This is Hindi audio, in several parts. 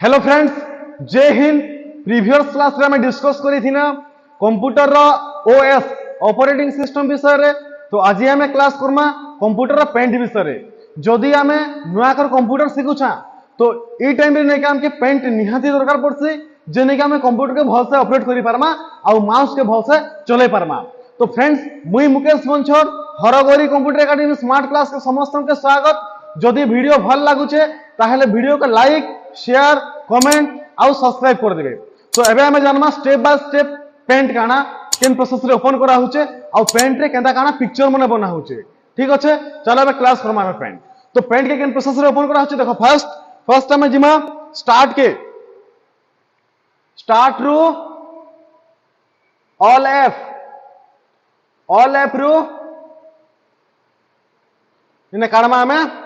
हेलो फ्रेंड्स, जय हिंद। प्रीवियस क्लास रे हमें डिस्कस करी थी ना कंप्यूटर रो ओएस ऑपरेटिंग सिस्टम विषय रे। तो आज हमें क्लास करमा कंप्यूटर रो पेंट विषय रे। जदि हमें नुआ कर कंप्यूटर सिखुछा तो ई टाइम रे नै के हमके पेंट निहाती दरकार पड़सी, जे नै के हमें कंप्यूटर के भल से ऑपरेट करि पारमा आ माउस के भल से चले पारमा। तो फ्रेंड्स, मुई मुकेश बंछर हरगोरी कंप्यूटर एकेडमी स्मार्ट क्लास के समस्त के स्वागत। जदि वीडियो भल लागुचे ताहले वीडियो को लाइक शेयर कमेंट आउ सब्सक्राइब कर देबे। तो एबे हमें जानमा स्टेप बाय स्टेप पेंट काना केन प्रोसेस रे ओपन करा होचे आ पेंट रे केंदा काना पिक्चर मने बना होचे। ठीक अच्छे, चलो एबे क्लास करमा में पेंट। तो पेंट के केन प्रोसेस रे ओपन करा होचे देखो। फर्स्ट हमें जिमा स्टार्ट रू ऑल एफ रू इने कारमा हमें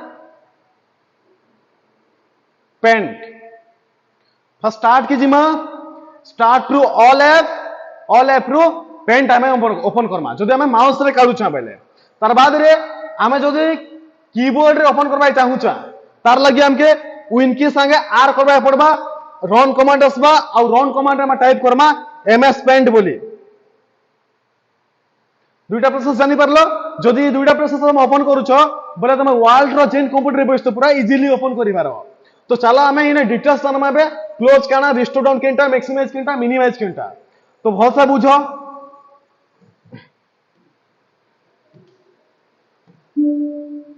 पेंट फर्स्ट स्टार्ट की जिमा स्टार्ट रू ऑल एफ रू पेंट हमें ओपन करमा। जदि हमें माउस रे काढुछा बेले तार बाद रे हमें जदि कीबोर्ड रे ओपन करबा चाहूछा तार लगी हमके विन की संगे आर करबा पड़बा। रन कमांड आसबा आ रन कमांड में टाइप करमा एमएस पेंट बोली। दुईटा प्रोसेस जानि परलो। जदि दुईटा प्रोसेस हम ओपन करूछो बोले तुम वर्ल्ड रो जेन कंप्यूटर रे बसतो पूरा इजीली ओपन करि पारो। तो चलो हमें इने डिटेल्स जानमाबे क्लोज काना रिस्टोर डाउन केनटा मैक्सिमाइज केनटा मिनिमाइज केनटा। तो भलसे बुझो।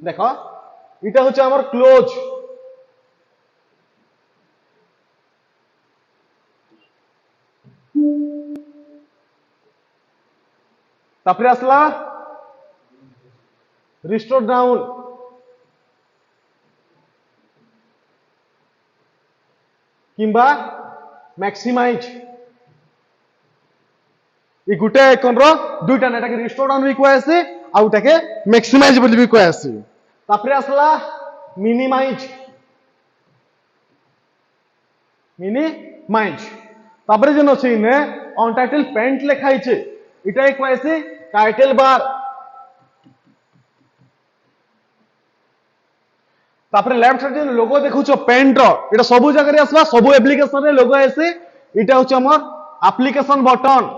देखो इटा होचे हमर क्लोज, तापरे आसला रिस्टोर डाउन, किंबा मैक्सिमाइज। ई गुटे आइकन रो दुईटा नेटा के रिस्टोर डाउन भी कोइ आसी आ उटा के मैक्सिमाइज बोली भी कोइ आसी। तापरे आसला मिनिमाइज तापरे जन अछि ने ऑन टाइटल पेंट लिखाइ छे इटा एक आसी टाइटल बार। तापरे लेफ्ट साइड जे लोगो देखुछो पेंट रो इटा सब जगह रे आसबा, सब एप्लीकेशन रे लोगो आसी। इटा होचे हमर एप्लीकेशन बटन।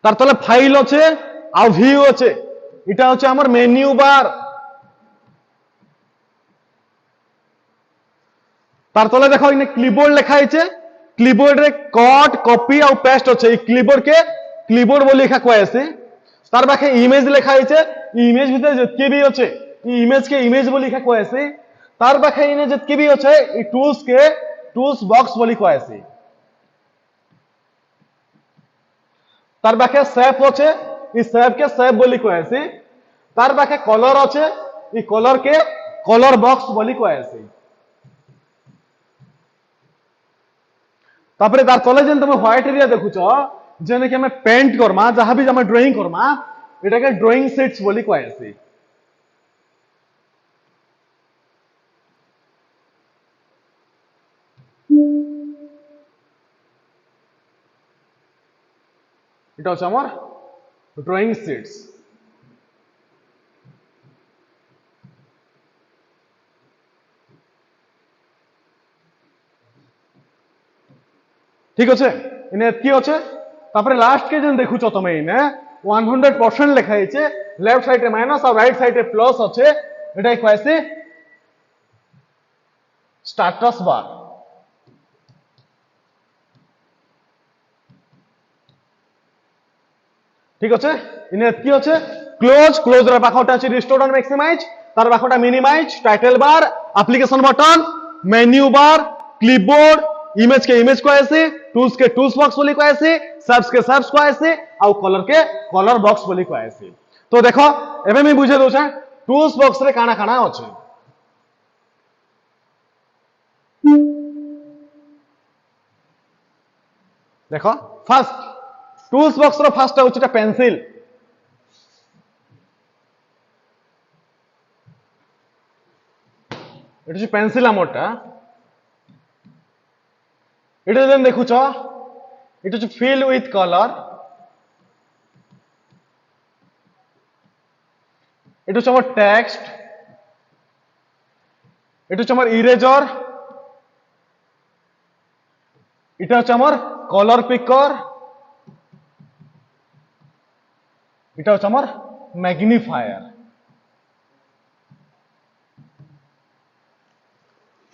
तार तले फाइल আছে আর ভিউ আছে। এটা হচ্ছে আমার মেনু বার। তার তলে দেখো ইনে ক্লিপবোর্ড লেখা আছে। ক্লিপবোর্ড রে কট কপি আর পেস্ট আছে। এই ক্লিপবোর্ড কে ক্লিপবোর্ড বলি লেখা কয় আছে। তার পাশে ইমেজ লেখা আছে। ইমেজ ভিতরে যেতকে भी আছে এই ইমেজ কে ইমেজ বলি লেখা কয় আছে। তার পাশে ইনে যেতকে भी আছে এই টুলস কে টুলস বক্স বলি কয় আছে। तार पाखे शेप अच्छे शेप के शेप बोली कहसी। तार पाखे कलर अच्छे कलर के कलर बॉक्स बोली कहसी। तापरे तार तले जेन तुम व्हाइट एरिया देखुछ जेने कि हमें पेंट करमा जहां भी हमें ड्राइंग करमा एटा के ड्राइंग शीट्स बोली कहसी। এটা হচ্ছে আমার ড্রয়িং শিটস। ঠিক আছে, ইনে কি আছে। তারপরে লাস্ট के যেন দেখুছো তুমি ইনে 100% লেখা আছে। লেফট সাইডে মাইনাস আর রাইট সাইডে প্লাস আছে। এটাই কইছে স্ট্যাটাস বার। ঠিক আছে, ইনে কি আছে ক্লোজ র পাখটা আছে রিস্টোর ডাউন ম্যাক্সিমাইজ, তার পাখটা minimise, title bar, application button, menu bar, clipboard, image के इमेज को ऐसे, टूल्स के टूल्स बॉक्स बोली को ऐसे, सर्च के सर्च को ऐसे और कलर के कलर बॉक्स बोली को ऐसे। तो देखो एबे मैं बुझे दो छे टूल्स बॉक्स रे काना काना अछि। देखो first tools box row first होछि पेंसिल। এটা হচ্ছে পেন্সিল আমরটা। এটা যেন দেখুছ এটা হচ্ছে ফিল উইথ কলর। এটা হচ্ছে আমার টেক্সট, এটা হচ্ছে আমার ইরেজর, এটা হচ্ছে আমার কলর পিকর, এটা হচ্ছে আমার ম্যাগনিফায়ার।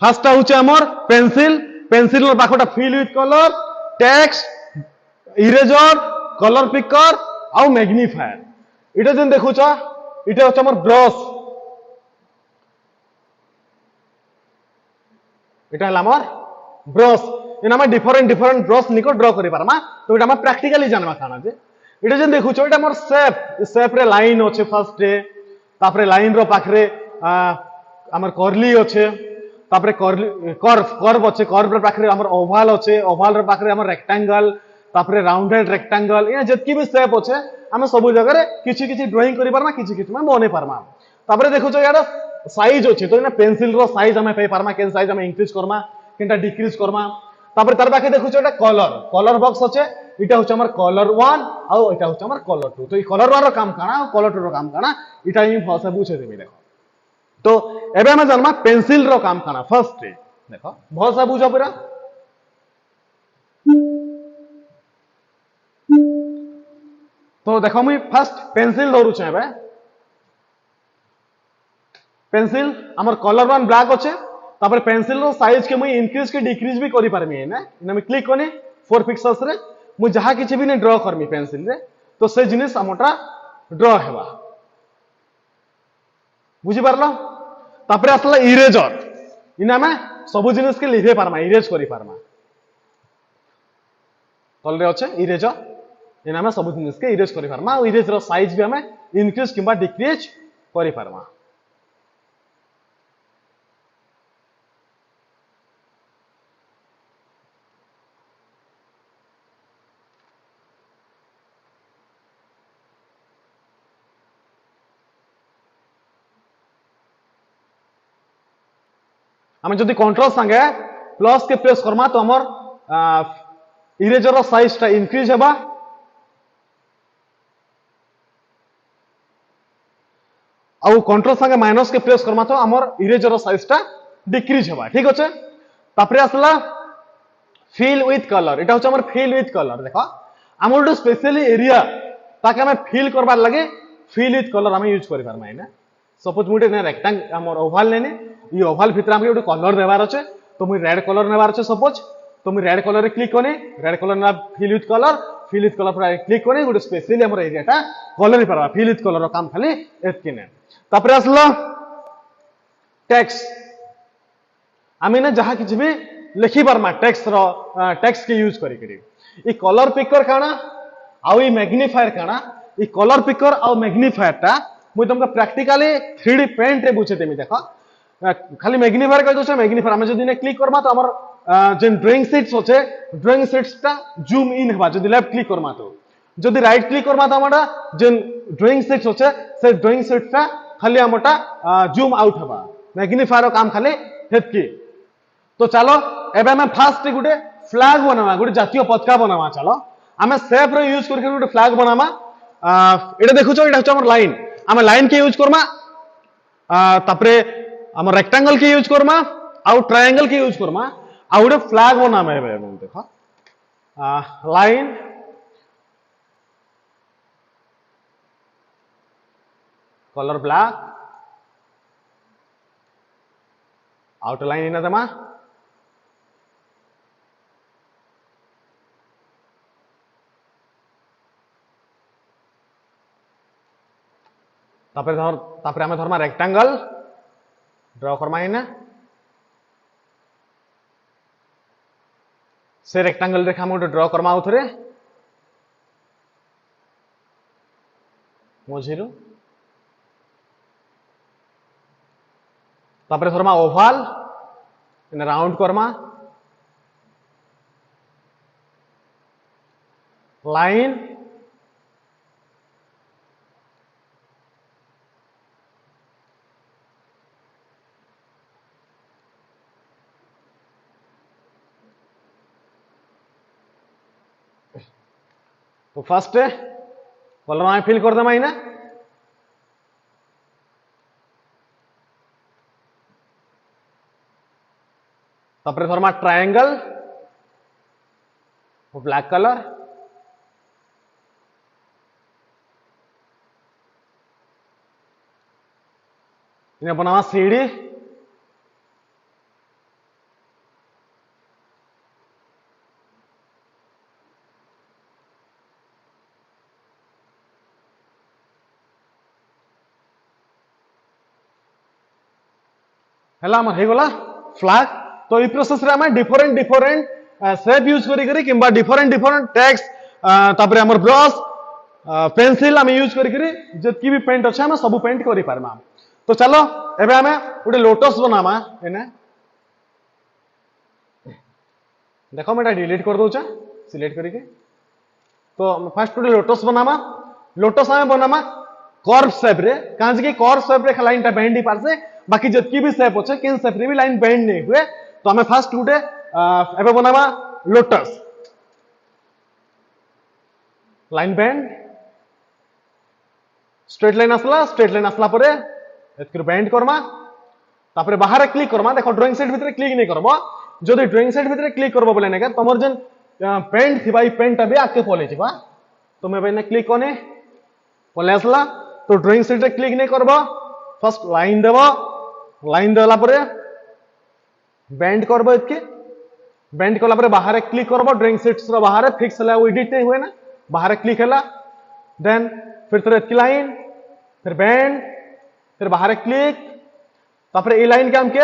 ফার্স্টটা হচ্ছে আমার পেন্সিল, পেন্সিলের পাখটা fill with colour, text, eraser, colour picker ଆଉ ম্যাগনিফায়ার। এটা যেন দেখুছ, এটা হচ্ছে আমার ব্রশ, এটা হল আমার ব্রশ। এনে আমি different different brush Nicco draw করি পারমা। তো এটা আমি প্র্যাকটিক্যালি জানবা কানা যে এটা যেন দেখুছ, এটা আমার শেপ, শেপ রে লাইন আছে ফার্স্ট ডে, তারপরে লাইন র পাখরে আমার করলি আছে, তারপরে করলি কর্ভ, কর্ভ আছে, কর্ভ র পাখরে আমার ওভাল আছে, ওভাল র পাখরে আমার রেক্টাঙ্গল, তারপরে রাউন্ডেড রেক্টাঙ্গল, এ যেতকি भी শেপ আছে আমি সবু জায়গায় কিছু কিছু ড্রয়িং করি পারমা, কিছু কিছু আমি বনে পারমা। তারপরে দেখুছ ইয়ার সাইজ আছে, তো না পেন্সিল র সাইজ আমি পাই পারমা, কেন সাইজ আমি ইনক্রিজ করমা কেনটা ডিক্রিজ করমা। তারপরে তার পাখে দেখুছ এটা কলর, কলর বক্স আছে, এটা হচ্ছে আমার কলর 1 আর এটা হচ্ছে আমার কলর 2। তো এই কলর 1 র কাম কানা আর কলর 2 র কাম কানা এটা আমি ভাষা বুঝে দেবি। দেখো তো এবে আমি জানমা পেন্সিল র কাম কানা ফার্স্ট রে। দেখো ভাষা বুঝো পুরা। তো দেখো আমি ফার্স্ট পেন্সিল ধরুছে। এবে পেন্সিল আমার কলর 1 ব্ল্যাক আছে, তারপরে পেন্সিল র সাইজ के मुई इंक्रीज के डिक्रीज भी करि पारमी है ना। इने मैं क्लिक कोनी 4 पिक्सेल्स रे मुई जहा किछि भी ने ड्रॉ करमी पेंसिल रे, तो से जिनिस हमटा ड्रॉ हेबा। बुझी पारलो। तापरे असला इरेजर, इना में सब जिनिस के लिखे पारमा, इरेज करि पारमा। तलरे আছে इरेजर, इना में सब जिनिस के इरेज करि पारमा। और इरेज रो साइज भी हमें इंक्रीज किबा डिक्रीज करि पारमा। আমি যদি কন্ট্রোল संगे प्लस के प्रेस करमा तो हमर इरेजर रो साइज टा इंक्रीज हेबा। और कंट्रोल संगे माइनस के प्रेस करमा तो हमर इरेजर रो साइज टा डिक्रीज हेबा। ठीक আছে। তারপরে আসলা ফিল উইথ কলর, এটা হচ্ছে আমার ফিল উইথ কলর। দেখো আমার একটা স্পেশালি এরিয়া তাকে আমি ফিল করবার লাগে ফিল উইথ কলর আমি ইউজ করি পারমাই না। सपोज मुझे रेक्टांग আমার ওভাল নেনি, এই ওভাল ভিতরে আমাকে একটা কলর দেবার আছে, তো মুই রেড কলর নেবার আছে সপোজ। তো মুই রেড কলরে ক্লিক করি, রেড কলর না feel with colour, feel with colour পরে ক্লিক করি, গোটে স্পেশালি আমার এরিয়াটা কলর পারবা। ফিল উইথ কলর কাম খালি এতকি না। তারপরে আসলো টেক্সট, আমি না যাহা কিছু भी লিখি পারমা টেক্সট র, টেক্সট के यूज करी करी। ई कलर पिकर काना आउ ई मैग्नीफायर काना, ई कलर पिकर आउ मैग्नीफायर टा मुई तुमका प्रैक्टिकली 3D पेंट रे बुझे देमी। देखो खाली मैग्नीफायर कह दोछ, मैग्नीफायर हम जदी ने क्लिक करमा तो हमर जेन ड्राइंग शीट्स होचे, ड्राइंग शीट्स टा जूम इन हेबा। जदी लेफ्ट क्लिक करमा तो, जदी राइट क्लिक करमा तो हमरा जेन ड्राइंग शीट्स होचे से ड्राइंग शीट्स टा खाली हमटा जूम आउट हेबा। मैग्नीफायर रो काम खाली हेतकी। तो चलो एबे मैं फास्ट गुटे फ्लैग बनावा, गुटे जातीय पताका बनावा। चलो आमे शेप रो यूज करके गुटे फ्लैग बनावा। एटा देखुछो, एटा हচ্ছে আমার লাইন, আমি লাইন কে ইউজ করমা, তারপরে আমার রেক্টাঙ্গল কে ইউজ করমা, আর ট্রায়াঙ্গল কে ইউজ করমা, আর গুटे फ्लैग बनामा। एबे देखो লাইন, कलर ब्लैक, आउटलाइन इना देमा, तापरे आमे धरमा रेक्टांगल ड्रॉ करमा इना। से रेक्टांगल रेखा हम ड्रॉ करमा उथरे मझिरु। तापरे धरमा ओभाल इना राउंड करमा, लाइन, तो फर्स्ट कलर में फिल कर देमा इना। तापर धरमा ट्रायंगल ब्लैक कलर इन्हें बनावा सीढ़ी है हेगला फ्लैग तो ये प्रोसेस रे हमें डिफरेंट डिफरेंट शेप यूज करी किंबा डिफरेंट डिफरेंट टेक्स्ट तापर हमर ब्रश पेंसिल हम यूज करी जतकी भी पेंट अच्छे हम सब पेंट करि पारमा तो चलो एबे हमें गोटे लोटस बनामा एने देखो मैं डिलीट कर दूचा सिलेक्ट करके तो फर्स्ट गोटे लोटस बनामा लोटस हमें बनामा कर्व शेप रे कांज के कर्व शेप रे लाइन टा बेंड ही पारसे बाकी जतकी भी शेप अच्छे किन शेप रे भी लाइन बेंड नहीं हुए तो हमें फर्स्ट गोटे एबे बनामा लोटस लाइन बेंड स्ट्रेट लाइन आसला परे एतकर बेंड करमा तापर बाहर क्लिक करमा देखो ड्राइंग सेट भीतर क्लिक नहीं करबो जदि ड्राइंग सेट भीतर क्लिक करबो बोले नेका तमर जन पेंट थिबा ई पेंट भी आके पले जिबा तो मैं बने क्लिक कोने पले आसला तो ड्राइंग सेट रे क्लिक नहीं करबो फर्स्ट लाइन देबो लाइन देला परे बेंड करबो इतके बेंड कला परे बाहर क्लिक करबो ड्राइंग सेट्स रो बाहर फिक्स हला एडिट नहीं हुए ना बाहर क्लिक हला देन फिर तो इतकी लाइन फिर बेंड फिर बाहर क्लिक तापर ए लाइन के हम के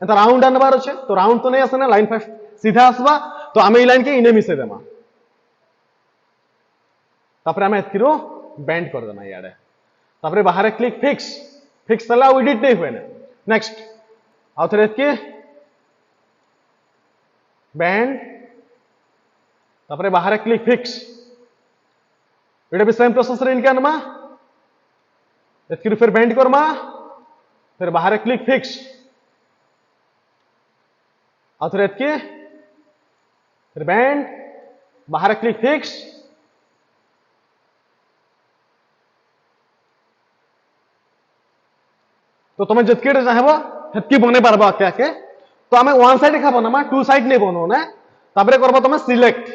एत राउंड आनबार अच्छे तो राउंड तो नहीं आसे ना लाइन फर्स्ट सीधा आसबा तो आमे ए लाइन के इने मिसे देमा तापर आमे एतकिरो बेंड कर देना याडे तापर बाहर क्लिक फिक्स फिक्स हला एडिट नहीं हुए ना नेक्स्ट आउ थरे एतके बेंड तापर बाहर क्लिक फिक्स एटा भी सेम प्रोसेस रे इनके अनमा एतकिरो फिर बेंड करमा फिर बाहर क्लिक फिक्स आउथर एतके फिर बेंड बाहर क्लिक फिक्स तो तुम जितके चाहब हेतकी बने पारबा आके आके तो आम वन साइड खा बना टू साइड नहीं बनो ना तापर करबो तुम सिलेक्ट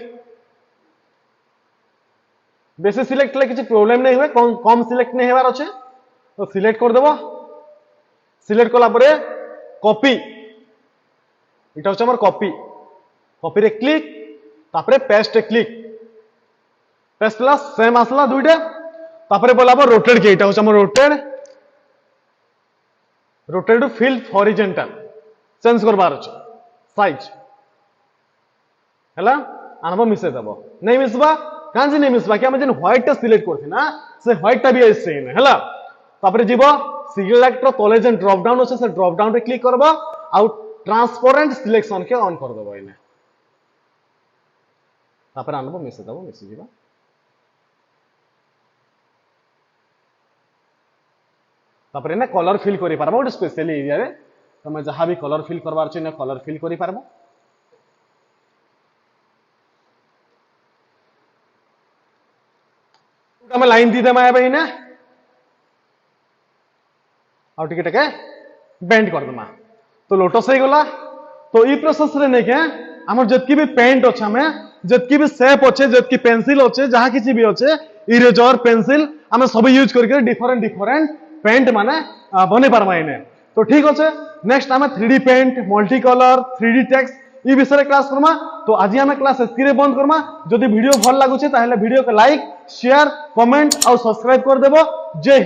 बेसी सिलेक्ट ले किसी प्रॉब्लम नहीं हुए कम सिलेक्ट नहीं हेबार अच्छे तो सिलेक्ट कर देबो सिलेक्ट कला परे कॉपी इटा होचे हमर कॉपी कॉपी रे क्लिक तापरे पेस्ट रे क्लिक पेस्ट प्लस सेम आसला दुइटा तापरे बोलाबो रोटेट के इटा होचे हमर rotate to fill horizontal change करबार अछि साइज हला आनबो मिसे देबो नहीं मिसबा कांजी नहीं मिसबा कि हम जन व्हाइट टा सिलेक्ट करथि ना से व्हाइट टा भी ऐसे ही हला तापरे जीवो सिलेक्ट रो तले जन ड्रॉप डाउन अछि से ड्रॉप डाउन रे क्लिक करबो आउ ट्रांसपेरेंट सिलेक्शन के ऑन कर देबो इने तापर आनबो मिसे देबो मिसे जीवा तापर इने कलर फिल करि पारबो ओटे स्पेशली एरिया रे तमे जहां भी कलर फिल करबार छै ने कलर फिल करि पारबो हमें लाइन दी देमा एबे इने आउ टिके टिके बेंड कर देमा तो लोटस हो गला तो ई प्रोसेस रे ने के हमर जतकी भी पेंट अछि हमें जतकी भी शेप अछि जतकी पेंसिल अछि जहां किछि भी अछि इरेजर पेंसिल हमें सब यूज करके डिफरेंट डिफरेंट पेंट माने बने पारमा इने तो ठीक अछि नेक्स्ट हमें 3D paint multi colour 3D text ई विषय क्लास करमा तो आज हमें क्लास एतकिरे बंद करमा जदि वीडियो भल लागुचे ताहले वीडियो के लाइक शेयर कमेंट और सब्सक्राइब कर देबो जय